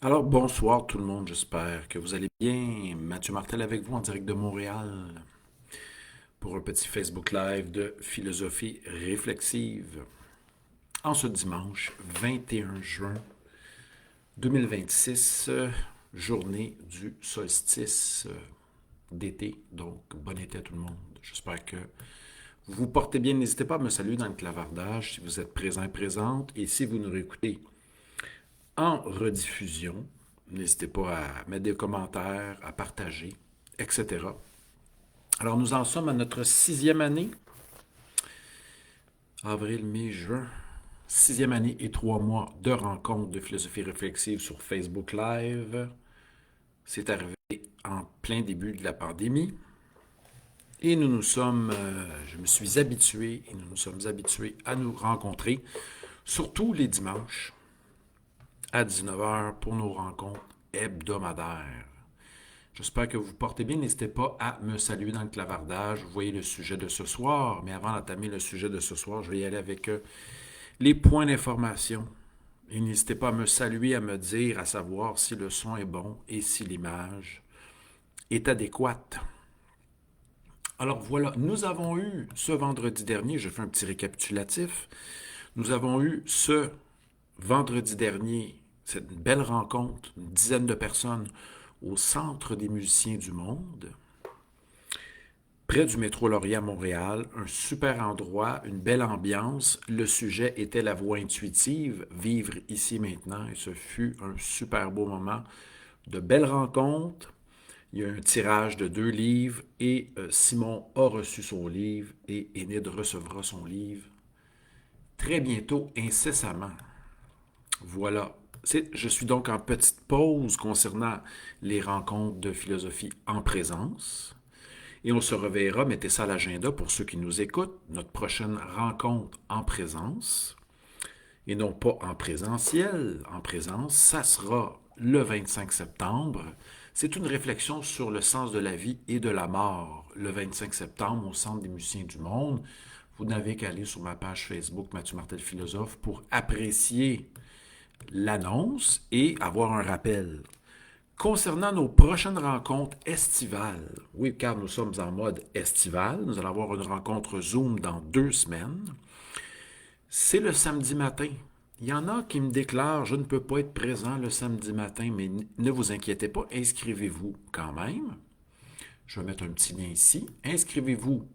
Alors, bonsoir tout le monde, j'espère que vous allez bien. Mathieu Martel avec vous en direct de Montréal pour un petit Facebook Live de philosophie réflexive. En ce dimanche 21 juin 2026, journée du solstice d'été. Donc, bon été à tout le monde. J'espère que vous vous portez bien. N'hésitez pas à me saluer dans le clavardage si vous êtes présent et présente. Et si vous nous réécoutez en rediffusion, n'hésitez pas à mettre des commentaires, à partager, etc. Alors, nous en sommes à notre sixième année, avril, mai, juin. Sixième année et 3 mois de rencontres de philosophie réflexive sur Facebook Live. C'est arrivé en plein début de la pandémie. Et je me suis habitué, et nous nous sommes habitués à nous rencontrer, surtout les dimanches, à 19 heures pour nos rencontres hebdomadaires. J'espère que vous vous portez bien. N'hésitez pas à me saluer dans le clavardage. Vous voyez le sujet de ce soir. Mais avant d'entamer le sujet de ce soir, je vais y aller avec les points d'information. Et n'hésitez pas à me saluer, à me dire, à savoir si le son est bon et si l'image est adéquate. Alors voilà, nous avons eu ce vendredi dernier, je fais un petit récapitulatif, nous avons eu ce vendredi dernier cette belle rencontre, une dizaine de personnes au Centre des musiciens du monde, près du métro Laurier à Montréal, un super endroit, une belle ambiance. Le sujet était la voie intuitive, vivre ici maintenant, et ce fut un super beau moment, de belles rencontres. Il y a un tirage de 2 livres et Simon a reçu son livre et Enid recevra son livre très bientôt, incessamment. Voilà. Je suis donc en petite pause concernant les rencontres de philosophie en présence. Et on se reverra, mettez ça à l'agenda pour ceux qui nous écoutent, notre prochaine rencontre en présence, et non pas en présentiel, en présence, ça sera le 25 septembre. C'est une réflexion sur le sens de la vie et de la mort, le 25 septembre au Centre des musiciens du monde. Vous n'avez qu'à aller sur ma page Facebook Mathieu Martel Philosophe pour apprécier l'annonce et avoir un rappel. Concernant nos prochaines rencontres estivales, oui, car nous sommes en mode estival, nous allons avoir une rencontre Zoom dans 2 semaines. C'est le samedi matin. Il y en a qui me déclarent, je ne peux pas être présent le samedi matin, mais ne vous inquiétez pas, inscrivez-vous quand même. Je vais mettre un petit lien ici. Inscrivez-vous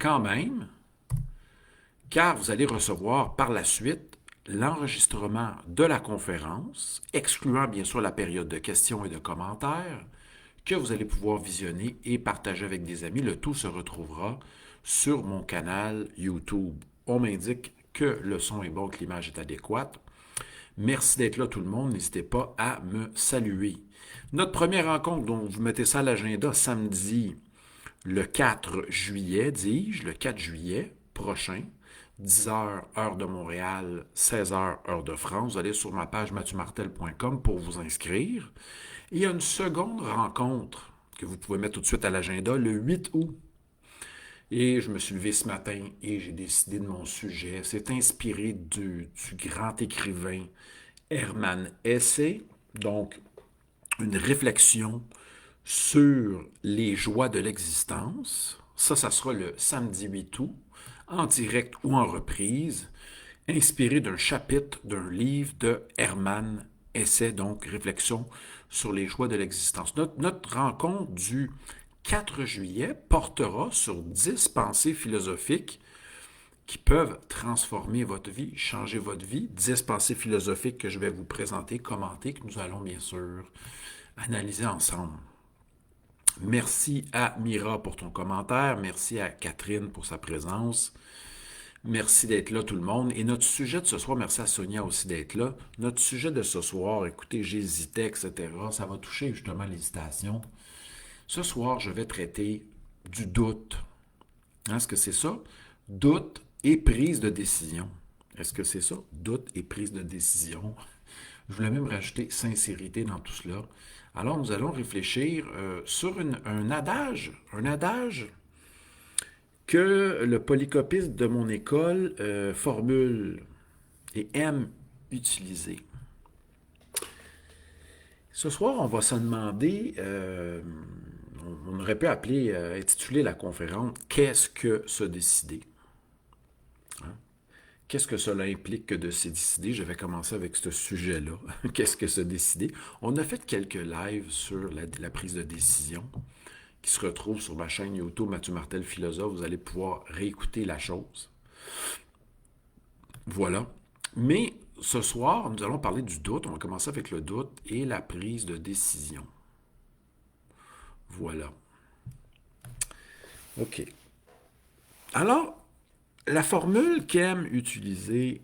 quand même, car vous allez recevoir par la suite l'enregistrement de la conférence, excluant bien sûr la période de questions et de commentaires, que vous allez pouvoir visionner et partager avec des amis. Le tout se retrouvera sur mon canal YouTube. On m'indique que le son est bon, que l'image est adéquate. Merci d'être là tout le monde. N'hésitez pas à me saluer. Notre première rencontre, donc vous mettez ça à l'agenda samedi le 4 juillet, dis-je, le 4 juillet prochain, 10 heures heure de Montréal, 16 heures heure de France. Vous allez sur ma page mathieumartel.com pour vous inscrire. Et il y a une seconde rencontre que vous pouvez mettre tout de suite à l'agenda le 8 août. Et je me suis levé ce matin et j'ai décidé de mon sujet. C'est inspiré du grand écrivain Hermann Hesse. Donc, une réflexion sur les joies de l'existence. Ça sera le samedi 8 août, en direct ou en reprise, inspiré d'un chapitre d'un livre de Hermann Hesse, donc réflexion sur les joies de l'existence. Notre rencontre du 4 juillet portera sur 10 pensées philosophiques qui peuvent transformer votre vie, changer votre vie. 10 pensées philosophiques que je vais vous présenter, commenter, que nous allons bien sûr analyser ensemble. Merci à Mira pour ton commentaire. Merci à Catherine pour sa présence. Merci d'être là tout le monde. Et notre sujet de ce soir, merci à Sonia aussi d'être là. Notre sujet de ce soir, écoutez, j'hésitais, etc. Ça va toucher justement l'hésitation. Ce soir, je vais traiter du doute. Est-ce que c'est ça? Doute et prise de décision. Est-ce que c'est ça? Doute et prise de décision. Je voulais même rajouter sincérité dans tout cela. Alors, nous allons réfléchir sur un adage que le polycopiste de mon école formule et aime utiliser. Ce soir, on va se demander, on aurait pu appeler, intituler la conférence Qu'est-ce que se décider? Hein? Qu'est-ce que cela implique que de se décider? Je vais commencer avec ce sujet-là. Qu'est-ce que se décider? On a fait quelques lives sur la prise de décision qui se retrouvent sur ma chaîne YouTube Mathieu Martel Philosophe. Vous allez pouvoir réécouter la chose. Voilà. Mais ce soir, nous allons parler du doute. On va commencer avec le doute et la prise de décision. Voilà. OK. Alors, la formule qu'aime utiliser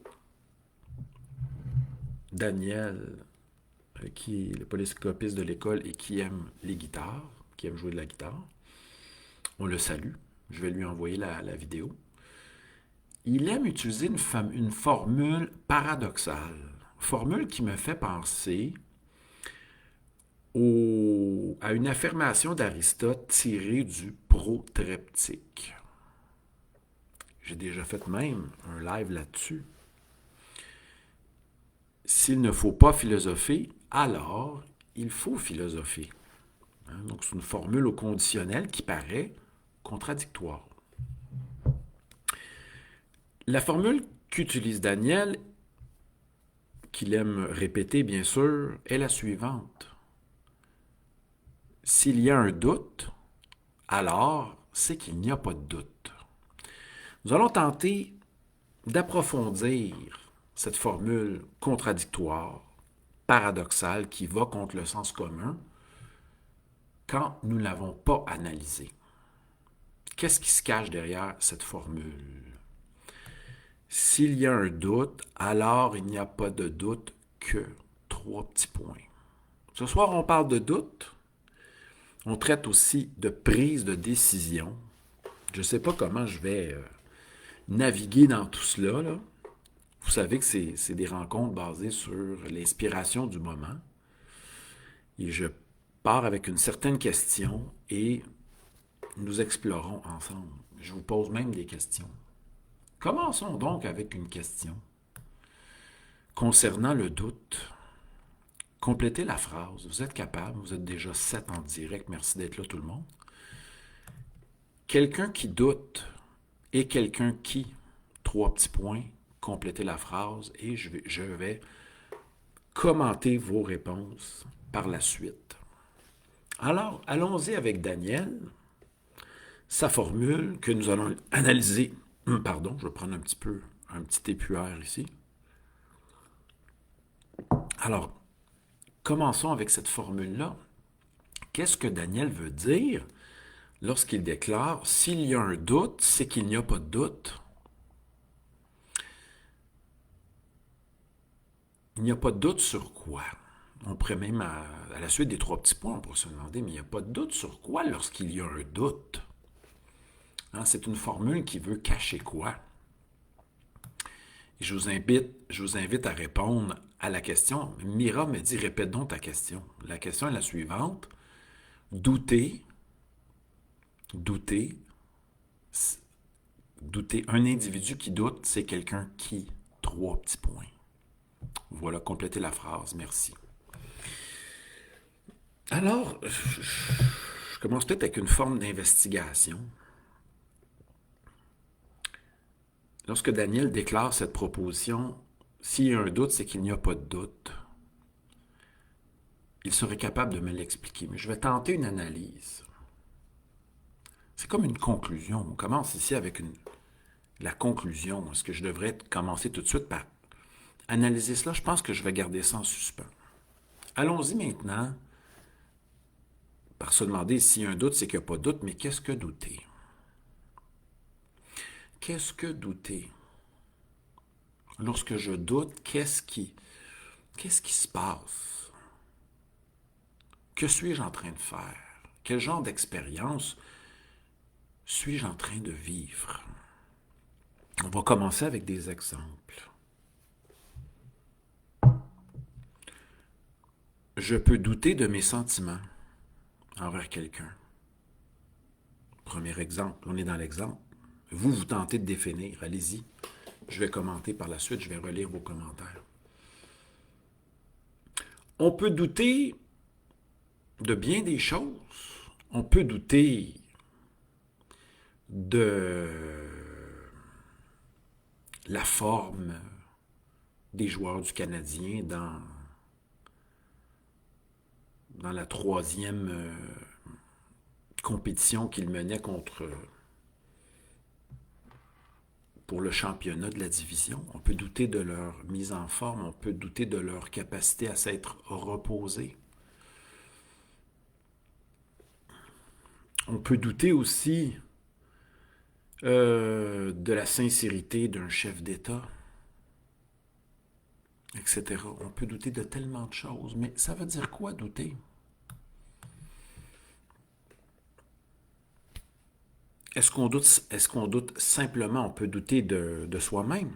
Daniel, qui est le polyscopiste de l'école et qui aime les guitares, qui aime jouer de la guitare, on le salue. Je vais lui envoyer la vidéo. Il aime utiliser une formule paradoxale. Formule qui me fait penser à une affirmation d'Aristote tirée du protreptique. J'ai déjà fait même un live là-dessus. S'il ne faut pas philosopher, alors il faut philosopher. Donc c'est une formule au conditionnel qui paraît contradictoire. La formule qu'utilise Daniel, qu'il aime répéter bien sûr, est la suivante. S'il y a un doute, alors c'est qu'il n'y a pas de doute. Nous allons tenter d'approfondir cette formule contradictoire, paradoxale, qui va contre le sens commun quand nous ne l'avons pas analysée. Qu'est-ce qui se cache derrière cette formule? S'il y a un doute, alors il n'y a pas de doute que 3 petits points. Ce soir, on parle de doute. On traite aussi de prise de décision. Je ne sais pas comment je vais naviguer dans tout cela, là. Vous savez que c'est des rencontres basées sur l'inspiration du moment. Et je pars avec une certaine question et nous explorons ensemble. Je vous pose même des questions. Commençons donc avec une question. Concernant le doute, complétez la phrase. Vous êtes capable, vous êtes déjà 7 en direct. Merci d'être là tout le monde. Quelqu'un qui doute et quelqu'un qui, 3 petits points, complétez la phrase et je vais commenter vos réponses par la suite. Alors, allons-y avec Daniel, sa formule que nous allons analyser. Pardon, je vais prendre un petit épuaire ici. Alors, commençons avec cette formule-là. Qu'est-ce que Daniel veut dire lorsqu'il déclare « S'il y a un doute, c'est qu'il n'y a pas de doute ». Il n'y a pas de doute sur quoi? On pourrait même, à la suite des 3 petits points, on pourrait se demander, mais il n'y a pas de doute sur quoi lorsqu'il y a un doute? Hein, c'est une formule qui veut cacher quoi? Et je vous invite à répondre à la question. Mira me dit, répète donc ta question. La question est la suivante. Douter, un individu qui doute, c'est quelqu'un qui, 3 petits points. Voilà, complétez la phrase, merci. Alors, je commence peut-être avec une forme d'investigation. Lorsque Daniel déclare cette proposition, s'il y a un doute, c'est qu'il n'y a pas de doute. Il serait capable de me l'expliquer, mais je vais tenter une analyse. C'est comme une conclusion. On commence ici avec la conclusion. Est-ce que je devrais commencer tout de suite par analyser cela? Je pense que je vais garder ça en suspens. Allons-y maintenant par se demander s'il y a un doute, c'est qu'il n'y a pas de doute, mais qu'est-ce que douter? Qu'est-ce que douter? Lorsque je doute, qu'est-ce qui se passe? Que suis-je en train de faire? Quel genre d'expérience suis-je en train de vivre? On va commencer avec des exemples. Je peux douter de mes sentiments envers quelqu'un. Premier exemple, on est dans l'exemple. Vous tentez de définir, allez-y. Je vais commenter par la suite, je vais relire vos commentaires. On peut douter de bien des choses. On peut douter de la forme des joueurs du Canadien dans la troisième compétition qu'ils menaient pour le championnat de la division. On peut douter de leur mise en forme, on peut douter de leur capacité à s'être reposés. On peut douter aussi de la sincérité d'un chef d'État, etc. On peut douter de tellement de choses, mais ça veut dire quoi douter? Est-ce qu'on doute simplement? On peut douter de soi-même.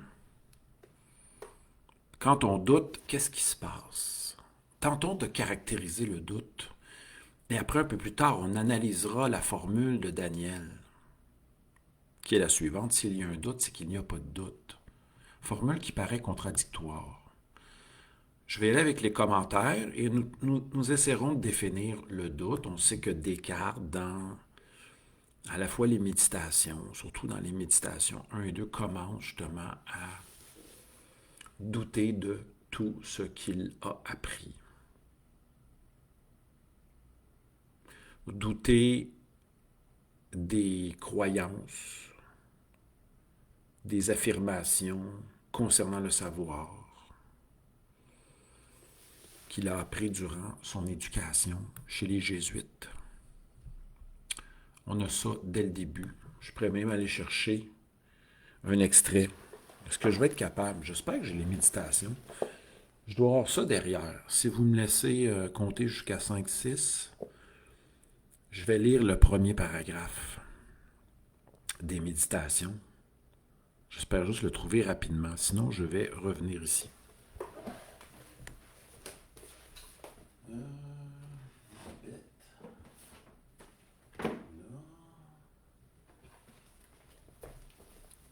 Quand on doute, qu'est-ce qui se passe? Tentons de caractériser le doute. Et après, un peu plus tard, on analysera la formule de Daniel, qui est la suivante. S'il y a un doute, c'est qu'il n'y a pas de doute. Formule qui paraît contradictoire. Je vais aller avec les commentaires et nous essaierons de définir le doute. On sait que Descartes, dans à la fois les méditations, surtout dans les méditations 1 et 2, commence justement à douter de tout ce qu'il a appris. Douter des croyances, des affirmations concernant le savoir qu'il a appris durant son éducation chez les Jésuites. On a ça dès le début. Je pourrais même aller chercher un extrait. Est-ce que je vais être capable? J'espère que j'ai les méditations. Je dois avoir ça derrière. Si vous me laissez compter jusqu'à 5-6, je vais lire le premier paragraphe des méditations. J'espère juste le trouver rapidement. Sinon, je vais revenir ici.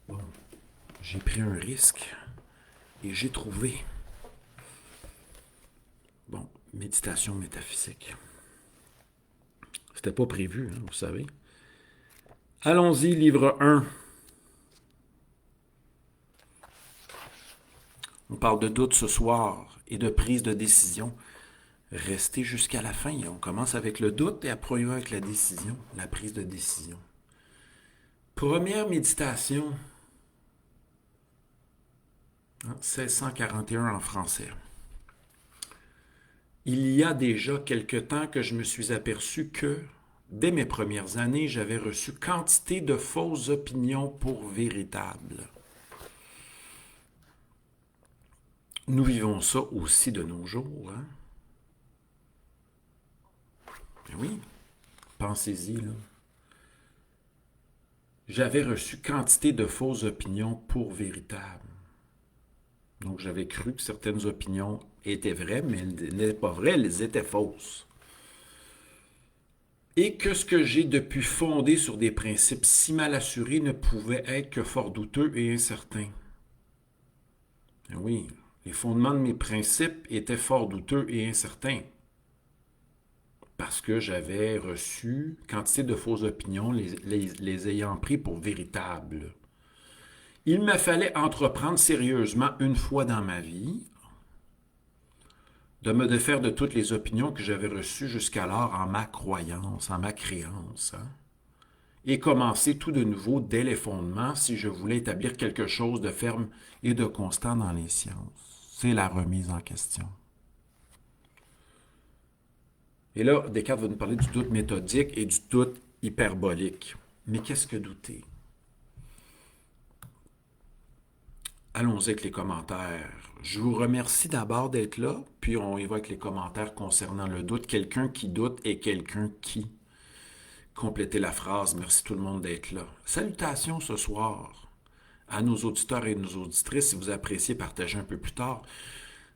Bon, j'ai pris un risque et j'ai trouvé. Bon, méditation métaphysique. C'était pas prévu, hein, vous savez. Allons-y, livre 1. On parle de doute ce soir et de prise de décision. Restez jusqu'à la fin. On commence avec le doute et après on va avec la décision, la prise de décision. Première méditation, 1641 en français. Il y a déjà quelque temps que je me suis aperçu que, dès mes premières années, j'avais reçu quantité de fausses opinions pour véritables. Nous vivons ça aussi de nos jours, hein? Ben oui, pensez-y, là. J'avais reçu quantité de fausses opinions pour véritables. Donc, j'avais cru que certaines opinions étaient vraies, mais elles n'étaient pas vraies, elles étaient fausses. Et que ce que j'ai depuis fondé sur des principes si mal assurés ne pouvait être que fort douteux et incertain. Ben oui, les fondements de mes principes étaient fort douteux et incertains. Parce que j'avais reçu quantité de fausses opinions, les ayant pris pour véritables. Il me fallait entreprendre sérieusement une fois dans ma vie de me défaire de toutes les opinions que j'avais reçues jusqu'alors en ma croyance, en ma créance, hein, et commencer tout de nouveau dès les fondements si je voulais établir quelque chose de ferme et de constant dans les sciences. C'est la remise en question. Et là, Descartes va nous parler du doute méthodique et du doute hyperbolique. Mais qu'est-ce que douter? Allons-y avec les commentaires. Je vous remercie d'abord d'être là, puis on y va avec les commentaires concernant le doute. Quelqu'un qui doute et quelqu'un qui. Complétez la phrase. Merci tout le monde d'être là. Salutations ce soir à nos auditeurs et nos auditrices. Si vous appréciez, partagez un peu plus tard.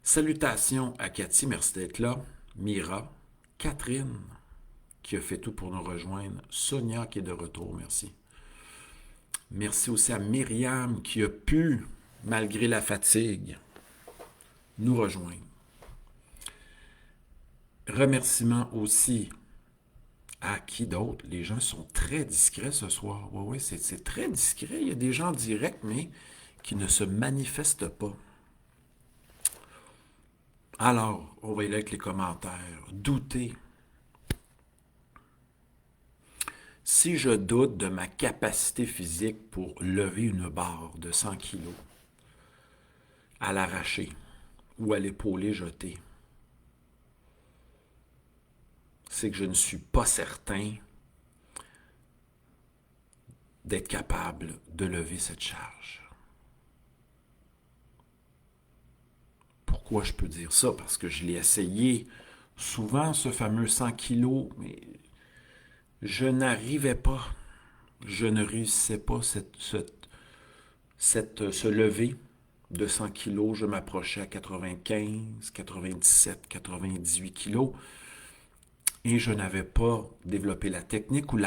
Salutations à Cathy, merci d'être là. Mira, Catherine, qui a fait tout pour nous rejoindre. Sonia, qui est de retour, merci. Merci aussi à Myriam, qui a pu, malgré la fatigue, nous rejoindre. Remerciements aussi à qui d'autre? Les gens sont très discrets ce soir. Oui, oui, c'est très discret. Il y a des gens directs, mais qui ne se manifestent pas. Alors, on va y aller avec les commentaires. Douter. Si je doute de ma capacité physique pour lever une barre de 100 kilos à l'arraché ou à l'épaulé jeté, c'est que je ne suis pas certain d'être capable de lever cette charge. Pourquoi je peux dire ça? Parce que je l'ai essayé souvent, ce fameux 100 kilos, mais je n'arrivais pas. Je ne réussissais pas ce lever de 100 kilos. Je m'approchais à 95, 97, 98 kilos et je n'avais pas développé la technique ou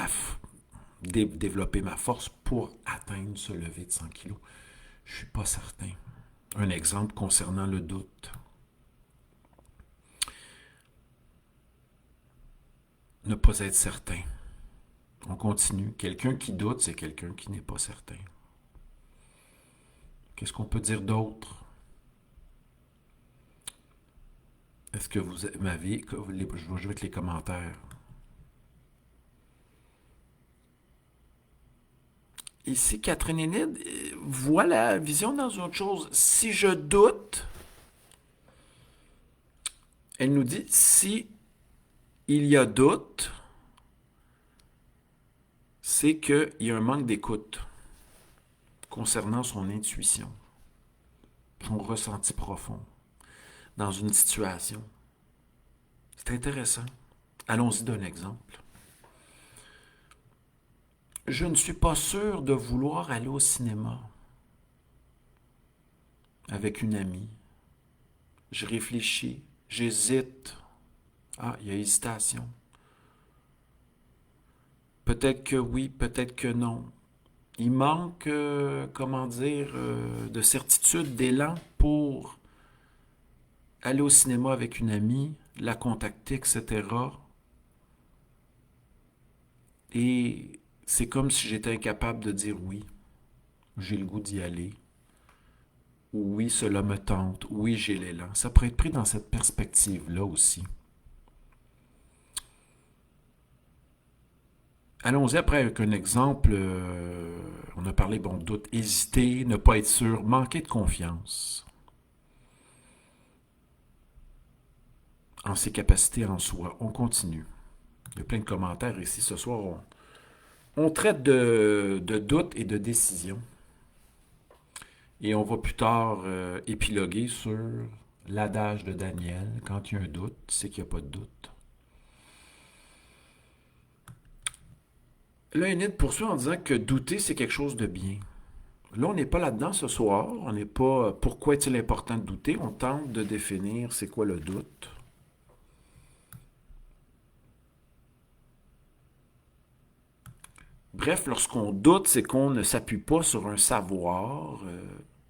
développé ma force pour atteindre ce lever de 100 kilos. Je ne suis pas certain. Un exemple concernant le doute. Ne pas être certain. On continue. Quelqu'un qui doute, c'est quelqu'un qui n'est pas certain. Qu'est-ce qu'on peut dire d'autre? Est-ce que vous m'avez... Je vais jouer avec les commentaires. Ici, Catherine Enid voit la vision dans une autre chose. Si je doute, elle nous dit, si il y a doute, c'est qu'il y a un manque d'écoute concernant son intuition, son ressenti profond dans une situation. C'est intéressant. Allons-y d'un exemple. Je ne suis pas sûr de vouloir aller au cinéma avec une amie. Je réfléchis, j'hésite. Ah, il y a hésitation. Peut-être que oui, peut-être que non. Il manque, comment dire, de certitude, d'élan pour aller au cinéma avec une amie, la contacter, etc. Et c'est comme si j'étais incapable de dire oui. J'ai le goût d'y aller. Ou oui, cela me tente. Oui, j'ai l'élan. Ça pourrait être pris dans cette perspective-là aussi. Allons-y après avec un exemple. On a parlé, bon, doute, hésiter, ne pas être sûr, manquer de confiance en ses capacités en soi. On continue. Il y a plein de commentaires ici ce soir. On traite de doute et de décision. Et on va plus tard épiloguer sur l'adage de Daniel. Quand il y a un doute, c'est qu'il n'y a pas de doute. Là, Enid poursuit en disant que douter, c'est quelque chose de bien. Là, on n'est pas là-dedans ce soir. On n'est pas pourquoi est-il important de douter. On tente de définir c'est quoi le doute. Bref, lorsqu'on doute, c'est qu'on ne s'appuie pas sur un savoir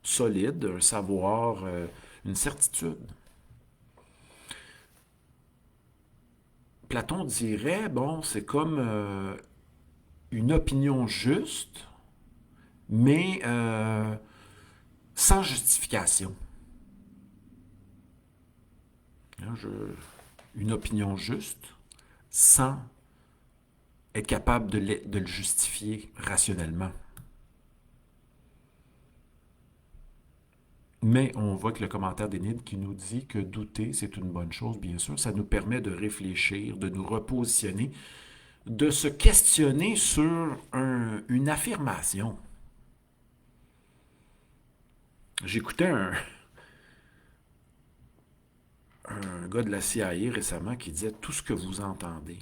solide, un savoir, une certitude. Platon dirait, bon, c'est comme une opinion juste, mais sans justification. Hein, une opinion juste, sans être capable de le justifier rationnellement. Mais on voit que le commentaire d'Enid qui nous dit que douter, c'est une bonne chose, bien sûr. Ça nous permet de réfléchir, de nous repositionner, de se questionner sur une affirmation. J'écoutais un gars de la CIA récemment qui disait tout ce que vous entendez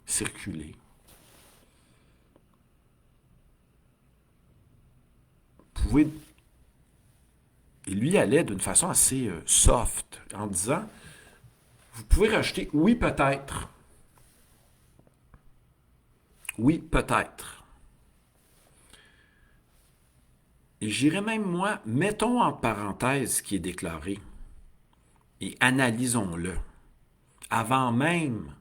circuler. Vous pouvez. Et lui allait d'une façon assez soft en disant vous pouvez rajouter oui peut-être. Oui peut-être. Et j'irais même moi, mettons en parenthèse ce qui est déclaré et analysons-le. avant même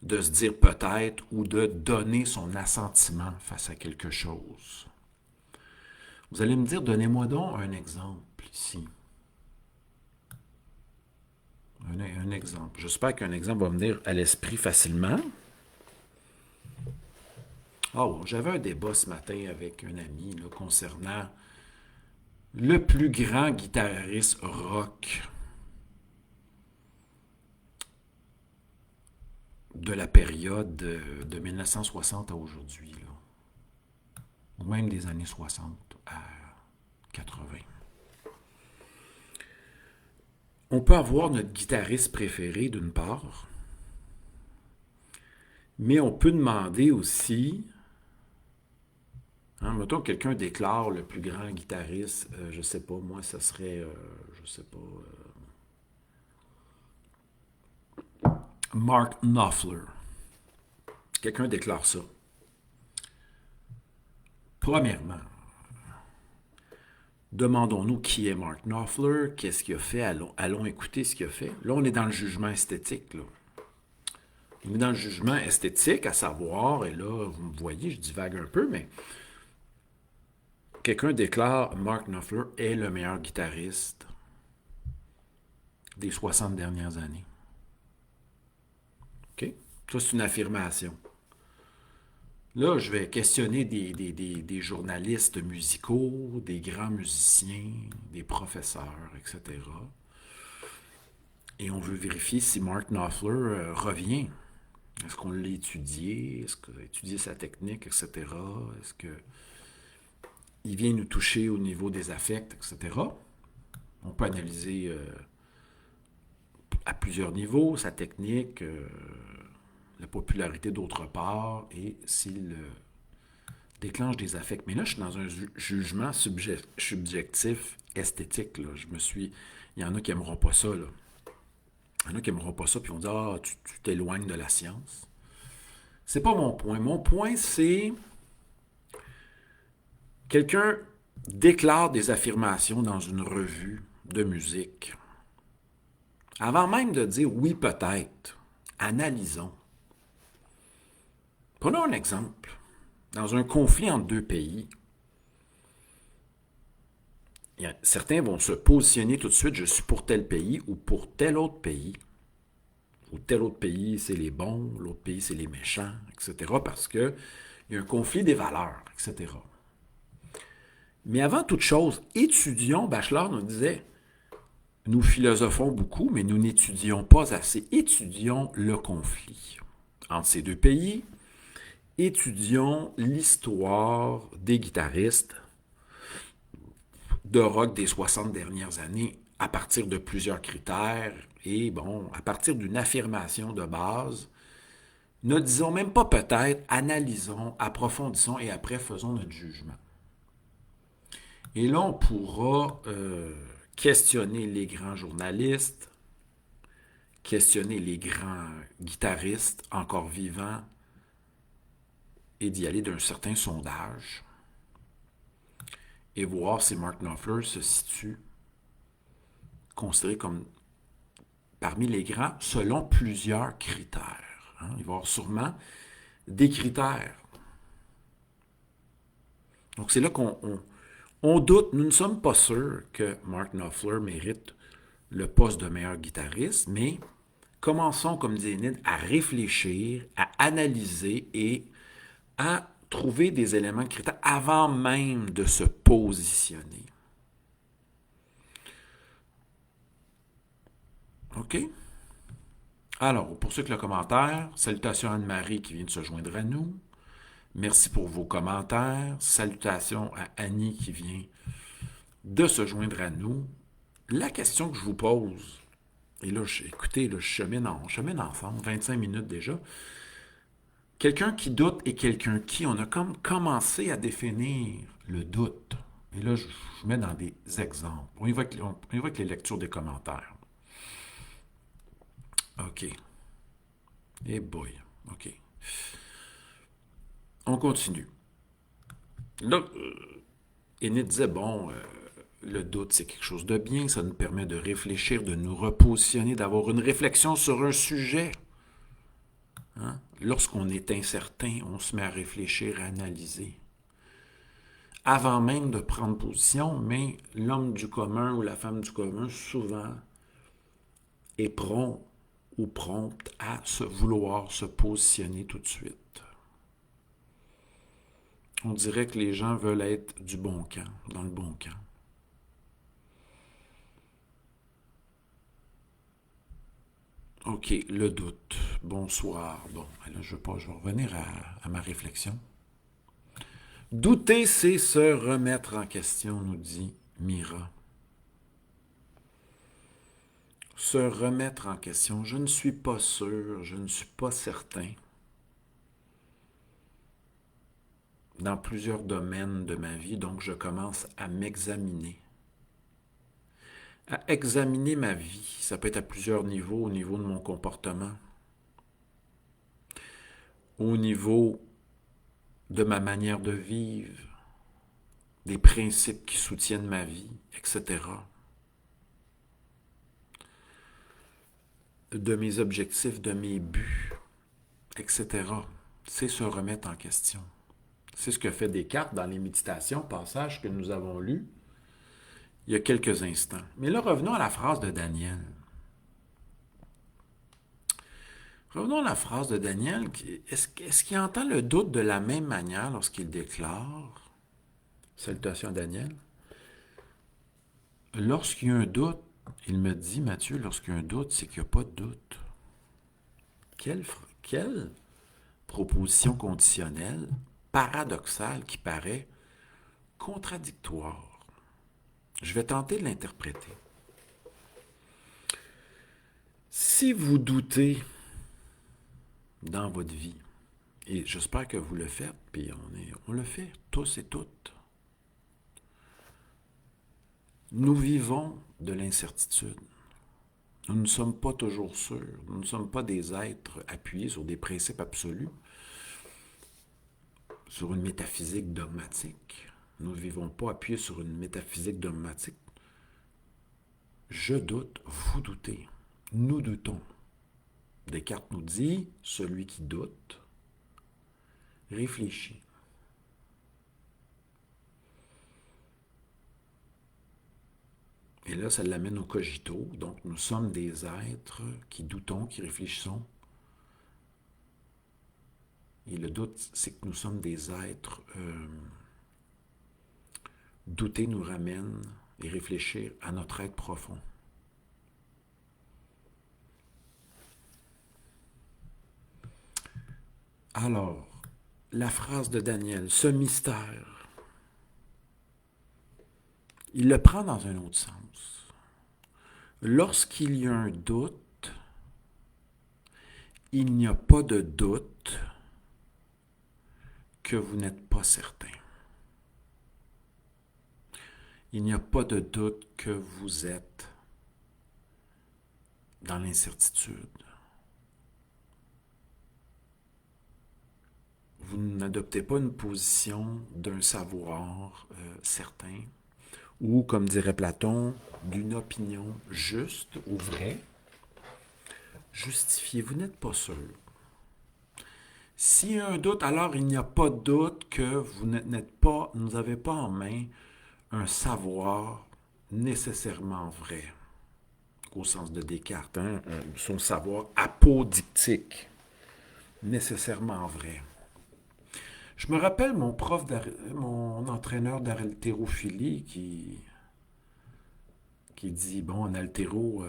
de se dire peut-être ou de donner son assentiment face à quelque chose. Vous allez me dire, donnez-moi donc un exemple ici. Un exemple. J'espère qu'un exemple va me venir à l'esprit facilement. Oh, j'avais un débat ce matin avec un ami là, concernant le plus grand guitariste rock de la période de 1960 à aujourd'hui, là. Ou même des années 60 à 80. On peut avoir notre guitariste préféré d'une part, mais on peut demander aussi, hein, mettons que quelqu'un déclare le plus grand guitariste, je sais pas, moi ça serait, je sais pas, Mark Knopfler. Quelqu'un déclare ça. Premièrement, demandons-nous qui est Mark Knopfler, qu'est-ce qu'il a fait, allons écouter ce qu'il a fait. Là, on est dans le jugement esthétique, là. On est dans le jugement esthétique, à savoir, et là, vous me voyez, je divague un peu, mais quelqu'un déclare Mark Knopfler est le meilleur guitariste des 60 dernières années. OK? Ça, c'est une affirmation. Là, je vais questionner des journalistes musicaux, des grands musiciens, des professeurs, etc. Et on veut vérifier si Mark Knopfler revient. Est-ce qu'on l'a étudié? Est-ce qu'on a étudié sa technique, etc.? Est-ce qu'il vient nous toucher au niveau des affects, etc.? On peut analyser à plusieurs niveaux sa technique, la popularité d'autre part, et s'il déclenche des affects. Mais là, je suis dans un jugement subjectif, esthétique. Là. Il y en a qui n'aimeront pas ça. Là. Il y en a qui n'aimeront pas ça, puis vont dire ah, tu t'éloignes de la science. C'est pas mon point. Mon point, c'est quelqu'un déclare des affirmations dans une revue de musique. Avant même de dire oui, peut-être, analysons. Prenons un exemple. Dans un conflit entre deux pays, certains vont se positionner tout de suite, je suis pour tel pays ou pour tel autre pays. Ou tel autre pays, c'est les bons, l'autre pays, c'est les méchants, etc. Parce qu'il y a un conflit des valeurs, etc. Mais avant toute chose, étudions, Bachelard nous disait, nous philosophons beaucoup, mais nous n'étudions pas assez. Étudions le conflit entre ces deux pays. Étudions l'histoire des guitaristes de rock des 60 dernières années à partir de plusieurs critères et, bon, à partir d'une affirmation de base. Ne disons même pas peut-être, analysons, approfondissons et après faisons notre jugement. Et là, on pourra questionner les grands journalistes, questionner les grands guitaristes encore vivants et d'y aller d'un certain sondage et voir si Mark Knopfler se situe considéré comme parmi les grands selon plusieurs critères. Hein. Il va y avoir sûrement des critères. Donc c'est là qu'on doute, nous ne sommes pas sûrs que Mark Knopfler mérite le poste de meilleur guitariste, mais commençons, comme dit Enid, à réfléchir, à analyser et à trouver des éléments de critères avant même de se positionner. OK? Alors, on poursuit avec le commentaire. Salutations à Anne-Marie qui vient de se joindre à nous. Merci pour vos commentaires. Salutations à Annie qui vient de se joindre à nous. La question que je vous pose, et là, écoutez, là, je chemine ensemble, 25 minutes déjà. Quelqu'un qui doute et quelqu'un qui, on a comme commencé à définir le doute. Et là, je mets dans des exemples. On y va avec les lectures des commentaires. OK. Eh boy. OK. On continue. Là, Enid disait, bon, le doute, c'est quelque chose de bien. Ça nous permet de réfléchir, de nous repositionner, d'avoir une réflexion sur un sujet. Hein? Lorsqu'on est incertain, on se met à réfléchir, à analyser. Avant même de prendre position, mais l'homme du commun ou la femme du commun, souvent, est prompt ou prompte à vouloir se positionner tout de suite. On dirait que les gens veulent être du bon camp, dans le bon camp. OK, le doute. Bonsoir. Bon, là, je vais revenir à ma réflexion. Douter, c'est se remettre en question, nous dit Mira. Se remettre en question. Je ne suis pas sûr, je ne suis pas certain. Dans plusieurs domaines de ma vie, donc je commence à m'examiner. À examiner ma vie. Ça peut être à plusieurs niveaux, au niveau de mon comportement, au niveau de ma manière de vivre, des principes qui soutiennent ma vie, etc. De mes objectifs, de mes buts, etc. C'est se remettre en question. C'est ce que fait Descartes dans les méditations, passage que nous avons lu il y a quelques instants. Mais là, revenons à la phrase de Daniel. Revenons à la phrase de Daniel. Est-ce qu'il entend le doute de la même manière lorsqu'il déclare, salutations à Daniel, lorsqu'il y a un doute, il me dit, Matthieu, lorsqu'il y a un doute, c'est qu'il n'y a pas de doute. Quelle proposition conditionnelle, paradoxale, qui paraît contradictoire. Je vais tenter de l'interpréter. Si vous doutez dans votre vie, et j'espère que vous le faites, puis on le fait, tous et toutes, nous vivons de l'incertitude. Nous ne sommes pas toujours sûrs. Nous ne sommes pas des êtres appuyés sur des principes absolus, sur une métaphysique dogmatique. Nous ne vivons pas appuyés sur une métaphysique dogmatique. Je doute, vous doutez, nous doutons. Descartes nous dit, celui qui doute, réfléchit. Et là, ça l'amène au cogito. Donc, nous sommes des êtres qui doutons, qui réfléchissons. Et le doute, c'est que nous sommes des êtres... douter nous ramène et réfléchir à notre être profond. Alors, la phrase de Daniel, ce mystère, il le prend dans un autre sens. Lorsqu'il y a un doute, il n'y a pas de doute que vous n'êtes pas certain. Il n'y a pas de doute que vous êtes dans l'incertitude. Vous n'adoptez pas une position d'un savoir certain ou, comme dirait Platon, d'une opinion juste ou vraie, justifiée. Vous n'êtes pas sûr. S'il y a un doute, alors il n'y a pas de doute que vous n'avez pas en main un savoir nécessairement vrai, au sens de Descartes, son savoir apodictique, nécessairement vrai. Je me rappelle mon entraîneur d'haltérophilie qui dit, bon, en haltéro,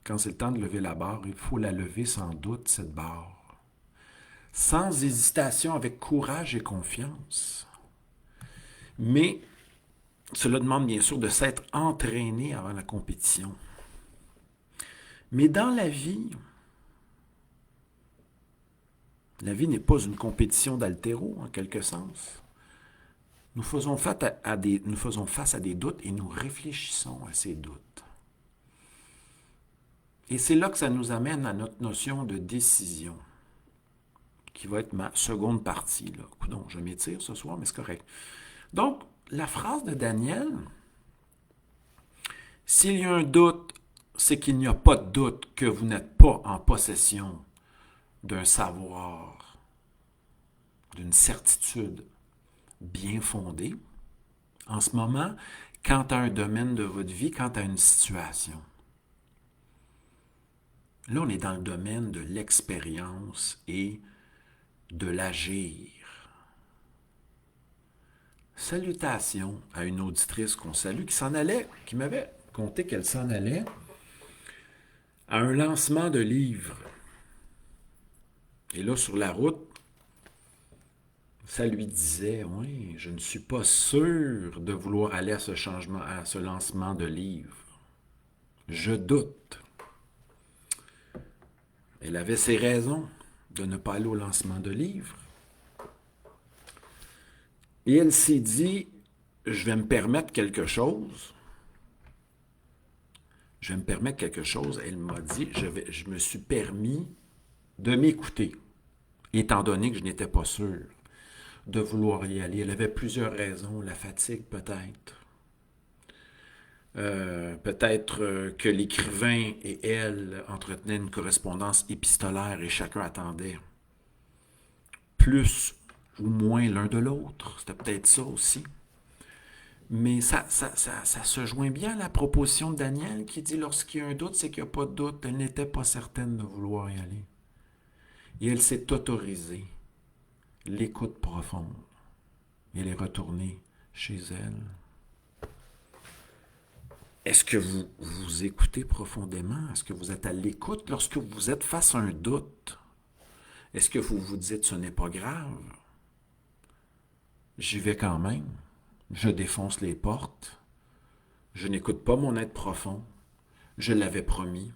quand c'est le temps de lever la barre, il faut la lever sans doute, cette barre. Sans hésitation, avec courage et confiance. Mais cela demande bien sûr de s'être entraîné avant la compétition. Mais dans la vie n'est pas une compétition d'haltéro, en quelque sens. Nous faisons face à des doutes et nous réfléchissons à ces doutes. Et c'est là que ça nous amène à notre notion de décision, qui va être ma seconde partie. Coudonc, je m'étire ce soir, mais c'est correct. Donc, la phrase de Daniel, s'il y a un doute, c'est qu'il n'y a pas de doute que vous n'êtes pas en possession d'un savoir, d'une certitude bien fondée en ce moment, quant à un domaine de votre vie, quant à une situation. Là, on est dans le domaine de l'expérience et de l'agir. Salutations à une auditrice qu'on salue qui s'en allait, qui m'avait conté qu'elle s'en allait à un lancement de livre. Et là, sur la route, ça lui disait, oui, je ne suis pas sûr de vouloir aller à ce changement, à ce lancement de livre. Je doute. Elle avait ses raisons de ne pas aller au lancement de livre. Et elle s'est dit, je vais me permettre quelque chose. Je vais me permettre quelque chose. Elle m'a dit, je me suis permis de m'écouter, étant donné que je n'étais pas sûr de vouloir y aller. Elle avait plusieurs raisons. La fatigue, peut-être. Peut-être que l'écrivain et elle entretenaient une correspondance épistolaire et chacun attendait plus ou moins l'un de l'autre. C'était peut-être ça aussi. Mais ça se joint bien à la proposition de Daniel qui dit lorsqu'il y a un doute, c'est qu'il n'y a pas de doute. Elle n'était pas certaine de vouloir y aller. Et elle s'est autorisée l'écoute profonde. Et elle est retournée chez elle. Est-ce que vous vous écoutez profondément? Est-ce que vous êtes à l'écoute lorsque vous êtes face à un doute? Est-ce que vous vous dites ce n'est pas grave? J'y vais quand même. Je défonce les portes. Je n'écoute pas mon être profond. Je l'avais promis.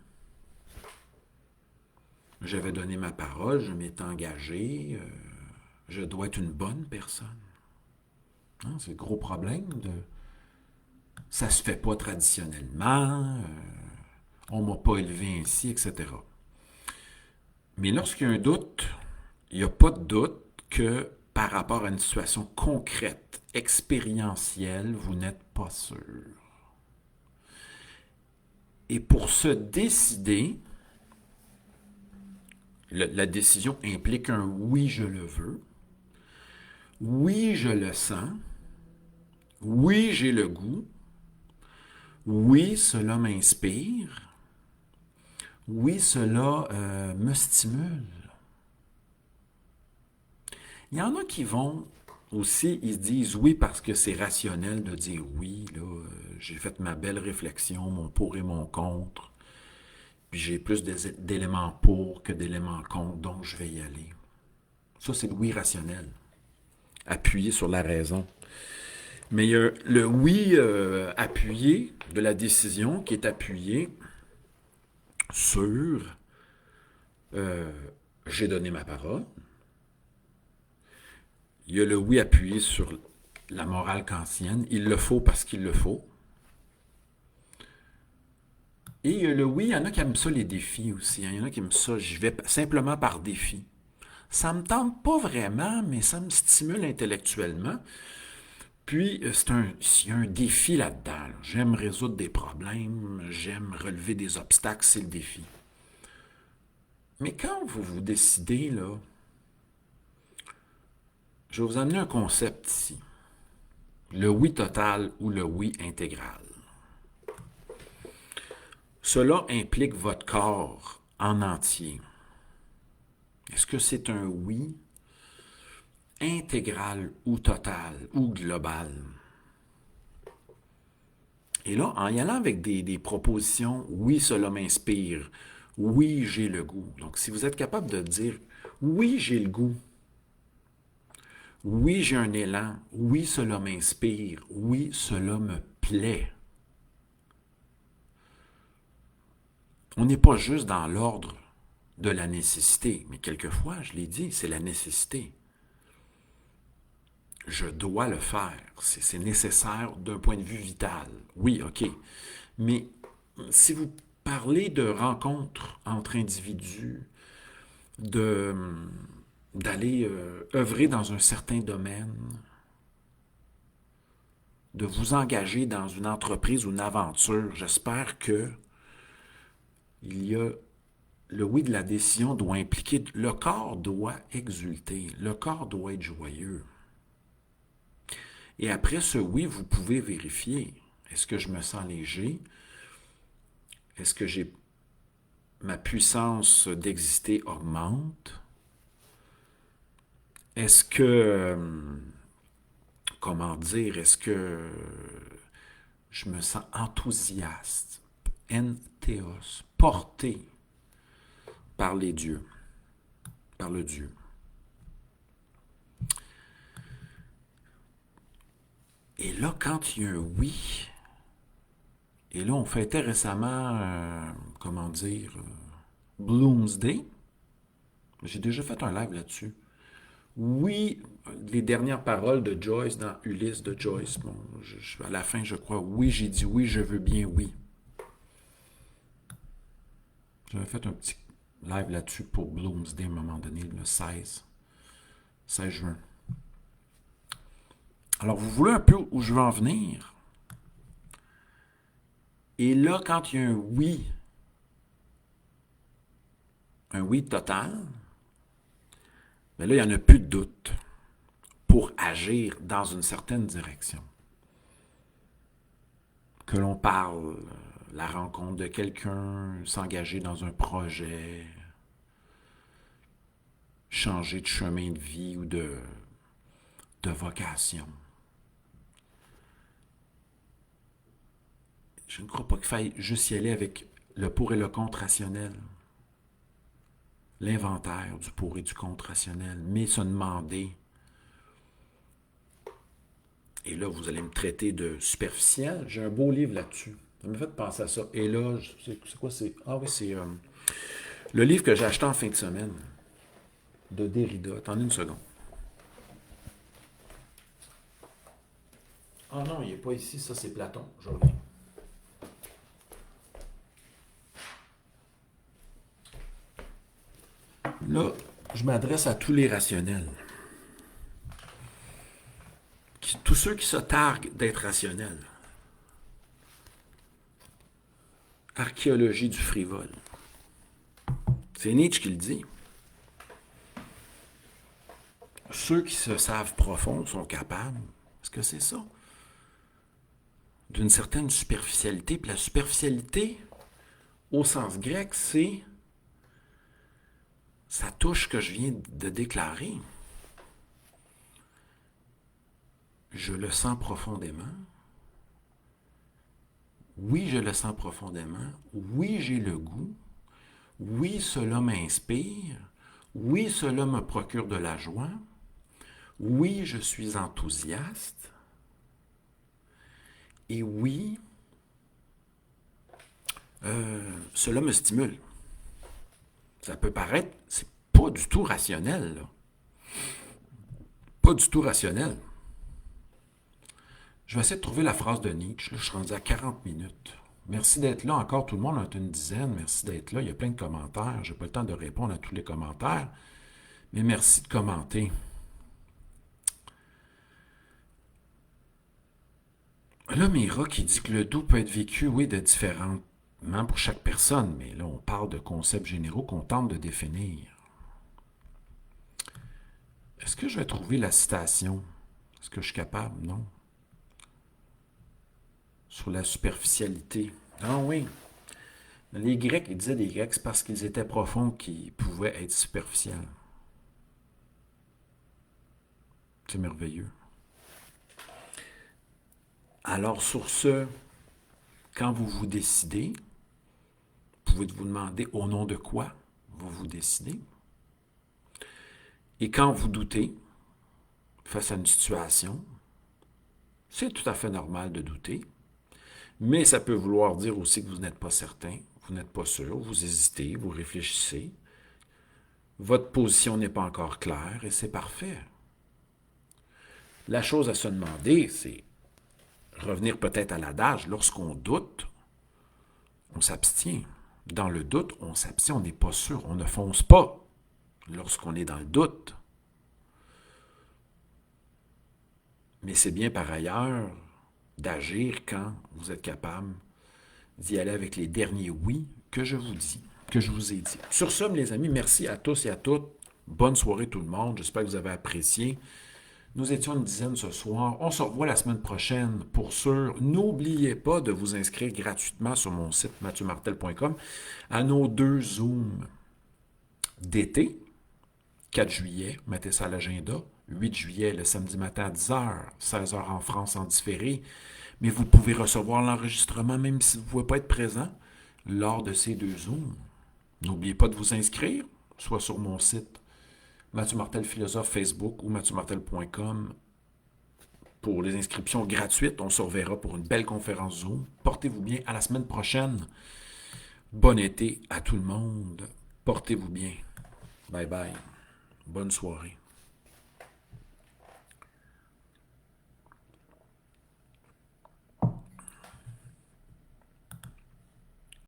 J'avais donné ma parole, je m'étais engagé. Je dois être une bonne personne. Hein, c'est le gros problème de... Ça se fait pas traditionnellement. On m'a pas élevé ainsi, etc. Mais lorsqu'il y a un doute, il n'y a pas de doute que par rapport à une situation concrète, expérientielle, vous n'êtes pas sûr. Et pour se décider, la décision implique un oui, je le veux, oui, je le sens, oui, j'ai le goût, oui, cela m'inspire, oui, cela me stimule. Il y en a qui vont aussi, ils se disent oui parce que c'est rationnel de dire oui, là, j'ai fait ma belle réflexion, mon pour et mon contre, puis j'ai plus d'éléments pour que d'éléments contre, donc je vais y aller. Ça, c'est le oui rationnel, appuyé sur la raison. Mais il y a le oui appuyé de la décision qui est appuyé sur j'ai donné ma parole. Il y a le oui appuyé sur la morale kantienne. Il le faut parce qu'il le faut. Et il y a le oui, il y en a qui aiment ça les défis aussi. Il y en a qui aiment ça, j'y vais simplement par défi. Ça me tente pas vraiment, mais ça me stimule intellectuellement. Puis, il y a un défi là-dedans. Là. J'aime résoudre des problèmes, j'aime relever des obstacles, c'est le défi. Mais quand vous vous décidez, là, je vais vous amener un concept ici. Le oui total ou le oui intégral. Cela implique votre corps en entier. Est-ce que c'est un oui intégral ou total ou global? Et là, en y allant avec des propositions, oui, cela m'inspire, oui, j'ai le goût. Donc, si vous êtes capable de dire, oui, j'ai le goût, oui, j'ai un élan, oui, cela m'inspire, oui, cela me plaît. On n'est pas juste dans l'ordre de la nécessité, mais quelquefois, je l'ai dit, c'est la nécessité. Je dois le faire. C'est nécessaire d'un point de vue vital. Oui, OK. Mais si vous parlez de rencontres entre individus, d'aller œuvrer dans un certain domaine, de vous engager dans une entreprise ou une aventure. J'espère que il y a le oui de la décision doit impliquer, le corps doit exulter, le corps doit être joyeux. Et après ce oui, vous pouvez vérifier. Est-ce que je me sens léger? Est-ce que ma puissance d'exister augmente? Est-ce que, comment dire, est-ce que je me sens enthousiaste, entheos, porté par les dieux, par le Dieu? Et là, quand il y a un oui, et là, on fêtait récemment, comment dire, Bloomsday. J'ai déjà fait un live là-dessus. Oui, les dernières paroles de Joyce dans Ulysse de Joyce. Bon, à la fin, je crois, oui, j'ai dit oui, je veux bien oui. J'avais fait un petit live là-dessus pour Bloomsday à un moment donné, le 16 juin. Alors, vous voulez un peu où je veux en venir? Et là, quand il y a un oui total, mais là, il n'y en a plus de doute pour agir dans une certaine direction. Que l'on parle, la rencontre de quelqu'un, s'engager dans un projet, changer de chemin de vie ou de vocation. Je ne crois pas qu'il faille juste y aller avec le pour et le contre rationnel. L'inventaire du pour et du contre rationnel, mais se demander. Et là, vous allez me traiter de superficiel. J'ai un beau livre là-dessus. Ça me fait penser à ça. Et là, c'est quoi c'est? Ah oui, c'est le livre que j'ai acheté en fin de semaine de Derrida. Attendez une seconde. Ah non, il n'est pas ici, ça c'est Platon. Je reviens. Là, je m'adresse à tous les rationnels. Tous ceux qui se targuent d'être rationnels. Archéologie du frivole. C'est Nietzsche qui le dit. Ceux qui se savent profonds sont capables. Est-ce que c'est ça? D'une certaine superficialité. Puis la superficialité, au sens grec, c'est ça touche ce que je viens de déclarer. Je le sens profondément. Oui, je le sens profondément. Oui, j'ai le goût. Oui, cela m'inspire. Oui, cela me procure de la joie. Oui, je suis enthousiaste. Et oui, cela me stimule. Ça peut paraître, c'est pas du tout rationnel, là. Pas du tout rationnel. Je vais essayer de trouver la phrase de Nietzsche. Là, je suis rendu à 40 minutes. Merci d'être là. Encore, tout le monde, on est une dizaine. Merci d'être là. Il y a plein de commentaires. Je n'ai pas le temps de répondre à tous les commentaires. Mais merci de commenter. Là, Mira qui dit que le doux peut être vécu, oui, de différemment pour chaque personne. Mais là, on parle de concepts généraux qu'on tente de définir. Est-ce que je vais trouver la citation? Est-ce que je suis capable? Non. Sur la superficialité. Ah oui. Les Grecs, ils disaient des Grecs, c'est parce qu'ils étaient profonds qu'ils pouvaient être superficiels. C'est merveilleux. Alors sur ce, quand vous vous décidez, vous pouvez vous demander au nom de quoi vous vous décidez. Et quand vous doutez face à une situation, c'est tout à fait normal de douter, mais ça peut vouloir dire aussi que vous n'êtes pas certain, vous n'êtes pas sûr, vous hésitez, vous réfléchissez, votre position n'est pas encore claire et c'est parfait. La chose à se demander, c'est revenir peut-être à l'adage, lorsqu'on doute, on s'abstient. Dans le doute, on s'abstient, on n'est pas sûr, on ne fonce pas lorsqu'on est dans le doute. Mais c'est bien par ailleurs d'agir quand vous êtes capable d'y aller avec les derniers oui que je vous dis, que je vous ai dit. Sur ce, les amis, merci à tous et à toutes. Bonne soirée tout le monde. J'espère que vous avez apprécié. Nous étions une dizaine ce soir. On se revoit la semaine prochaine pour sûr. N'oubliez pas de vous inscrire gratuitement sur mon site mathieumartel.com à nos 2 Zooms d'été. 4 juillet, mettez ça à l'agenda. 8 juillet, le samedi matin à 10h, 16h en France en différé. Mais vous pouvez recevoir l'enregistrement même si vous ne pouvez pas être présent lors de ces 2 Zooms. N'oubliez pas de vous inscrire, soit sur mon site Mathieu Martel Philosophe Facebook ou mathieumartel.com pour les inscriptions gratuites. On se reverra pour une belle conférence Zoom. Portez-vous bien. À la semaine prochaine. Bon été à tout le monde. Portez-vous bien. Bye bye. Bonne soirée.